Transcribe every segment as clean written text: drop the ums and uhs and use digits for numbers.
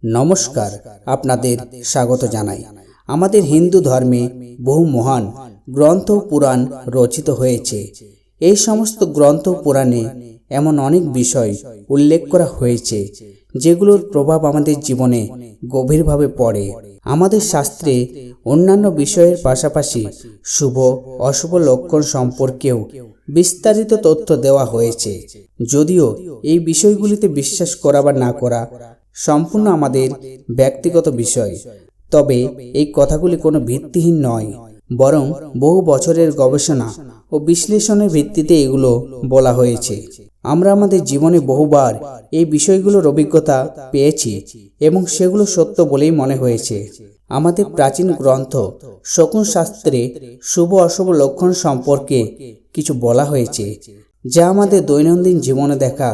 নমস্কার, আপনাদের স্বাগত জানাই। আমাদের হিন্দু ধর্মে বহু মহান গ্রন্থ পুরাণ রচিত হয়েছে। এই সমস্ত গ্রন্থ পুরাণে এমন অনেক বিষয় উল্লেখ করা হয়েছে যেগুলোর প্রভাব আমাদের জীবনে গভীরভাবে পড়ে। আমাদের শাস্ত্রে অন্যান্য বিষয়ের পাশাপাশি শুভ অশুভ লক্ষণ সম্পর্কেও বিস্তারিত তথ্য দেওয়া হয়েছে। যদিও এই বিষয়গুলিতে বিশ্বাস করা বা না করা সম্পূর্ণ আমাদের ব্যক্তিগত বিষয়, তবে এই কথাগুলি কোনো ভিত্তিহীন নয়, বরং বহু বছরের গবেষণা ও বিশ্লেষণের ভিত্তিতে এগুলো বলা হয়েছে। আমরা আমাদের জীবনে বহুবার এই বিষয়গুলোর অভিজ্ঞতা পেয়েছি এবং সেগুলো সত্য বলেই মনে হয়েছে। আমাদের প্রাচীন গ্রন্থ শকুন শাস্ত্রে শুভ অশুভ লক্ষণ সম্পর্কে কিছু বলা হয়েছে, যা আমাদের দৈনন্দিন জীবনে দেখা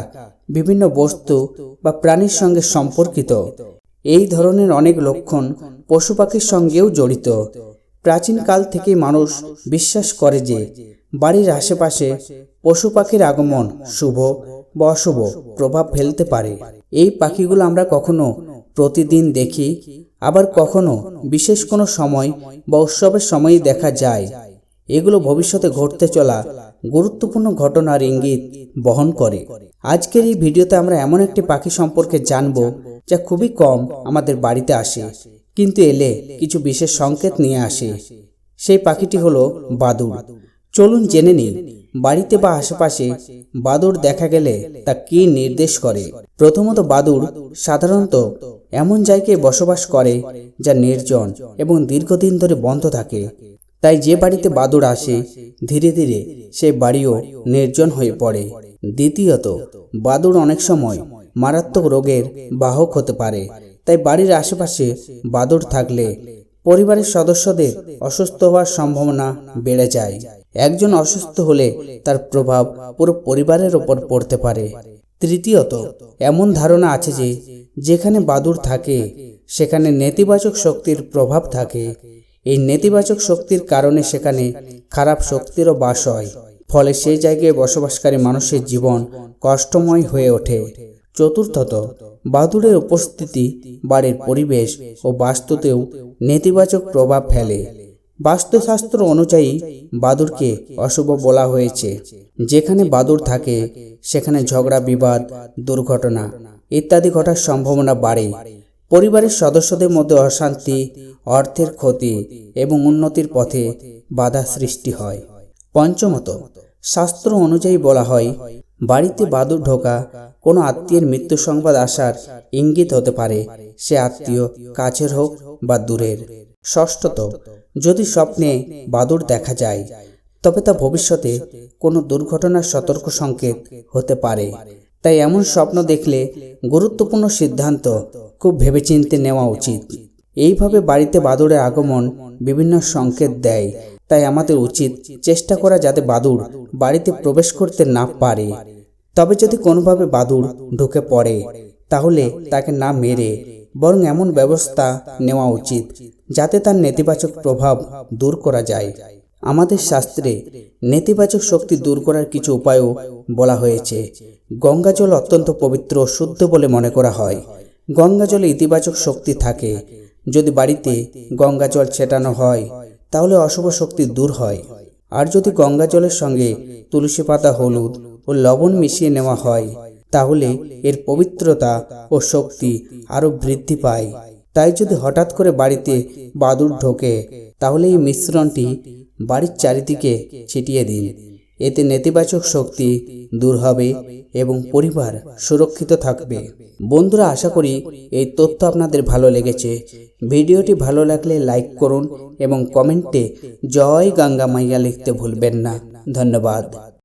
বিভিন্ন বস্তু বা প্রাণীর সঙ্গে সম্পর্কিত। এই ধরনের অনেক লক্ষণ পশু পাখির সঙ্গেও জড়িত। প্রাচীনকাল থেকে মানুষ বিশ্বাস করে যে বাড়ির আশেপাশে পশু পাখির আগমন শুভ বা অশুভ প্রভাব ফেলতে পারে। এই পাখিগুলো আমরা কখনো প্রতিদিন দেখি, আবার কখনো বিশেষ কোনো সময় বা উৎসবের সময়ই দেখা যায়। এগুলো ভবিষ্যতে ঘটতে চলা গুরুত্বপূর্ণ ঘটনার ইঙ্গিত বহন করে। আজকের এই ভিডিওতে আমরা এমন একটি পাখি সম্পর্কে জানব যা খুবই কম আমাদের বাড়িতে আসে, কিন্তু এলে কিছু বিশেষ সংকেত নিয়ে আসে। সেই পাখিটি হলো বাদুড়। চলুন জেনে নিই, বাড়িতে বা আশেপাশে বাদুড় দেখা গেলে তা কি নির্দেশ করে। প্রথমত, বাদুড় সাধারণত এমন জায়গায় বসবাস করে যা নির্জন এবং দীর্ঘদিন ধরে বন্ধ থাকে। তাই যে বাড়িতে বাদুড় আসে, ধীরে ধীরে সেই বাড়িও নির্জন হয়ে পড়ে। দ্বিতীয়ত, বাদুড় অনেক সময় মারাত্মক রোগের বাহক হতে পারে। তাই বাড়ির আশেপাশে বাদুড় থাকলে পরিবারের সদস্যদের অসুস্থ হওয়ার সম্ভাবনা বেড়ে যায়। একজন অসুস্থ হলে তার প্রভাব পুরো পরিবারের ওপর পড়তে পারে। তৃতীয়ত, এমন ধারণা আছে যে যেখানে বাদুড় থাকে সেখানে নেতিবাচক শক্তির প্রভাব থাকে। এই নেতিবাচক শক্তির কারণে সেখানে খারাপ শক্তিরও বাস হয়, ফলে সেই জায়গায় বসবাসকারী মানুষের জীবন কষ্টময় হয়ে ওঠে। চতুর্থত, বাদুড়ের উপস্থিতি বাড়ির পরিবেশ ও বাস্তুতেও নেতিবাচক প্রভাব ফেলে। বাস্তুশাস্ত্র অনুযায়ী বাদুড়কে অশুভ বলা হয়েছে। যেখানে বাদুড় থাকে সেখানে ঝগড়া, বিবাদ, দুর্ঘটনা ইত্যাদি ঘটার সম্ভাবনা বাড়ে। পরিবারের সদস্যদের মধ্যে অশান্তি, অর্থের ক্ষতি এবং উন্নতির পথে বাধা সৃষ্টি হয়। পঞ্চমত, শাস্ত্র অনুযায়ী বলা হয় বাড়িতে বাদুড় ঢোকা কোনো আত্মীয়ের মৃত্যু সংবাদ আসার ইঙ্গিত হতে পারে, সে আত্মীয় কাছের হোক বা দূরের। ষষ্ঠত, যদি স্বপ্নে বাদুড় দেখা যায় তবে তা ভবিষ্যতে কোনো দুর্ঘটনার সতর্ক সংকেত হতে পারে। তাই এমন স্বপ্ন দেখলে গুরুত্বপূর্ণ সিদ্ধান্ত খুব ভেবেচিন্তে নেওয়া উচিত। এইভাবে বাড়িতে বাদুড়ের আগমন বিভিন্ন সংকেত দেয়। তাই আমাদের উচিত চেষ্টা করা যাতে বাদুড় বাড়িতে প্রবেশ করতে না পারে। তবে যদি কোনোভাবে বাদুড় ঢুকে পড়ে তাহলে তাকে না মেরে বরং এমন ব্যবস্থা নেওয়া উচিত যাতে তার নেতিবাচক প্রভাব দূর করা যায়। আমাদের শাস্ত্রে নেতিবাচক শক্তি দূর করার কিছু উপায়ও বলা হয়েছে। গঙ্গা জল অত্যন্ত পবিত্র ও শুদ্ধ বলে মনে করা হয়। গঙ্গা জলে ইতিবাচক শক্তি থাকে। যদি বাড়িতে গঙ্গা জল ছেটানো হয় তাহলে অশুভ শক্তি দূর হয়। আর যদি গঙ্গা জলের সঙ্গে তুলসী পাতা, হলুদ ও লবণ মিশিয়ে নেওয়া হয় তাহলে এর পবিত্রতা ও শক্তি আরও বৃদ্ধি পায়। তাই যদি হঠাৎ করে বাড়িতে বাদুড় ঢোকে তাহলে এই মিশ্রণটি বাড়ির চারিদিকে ছিটিয়ে দিন। এতে নেতিবাচক শক্তি দূর হবে এবং পরিবার সুরক্ষিত থাকবে। বন্ধুরা, আশা করি এই তথ্য আপনাদের ভালো লেগেছে। ভিডিওটি ভালো লাগলে লাইক করুন এবং কমেন্টে জয় গঙ্গা মাইয়া লিখতে ভুলবেন না। ধন্যবাদ।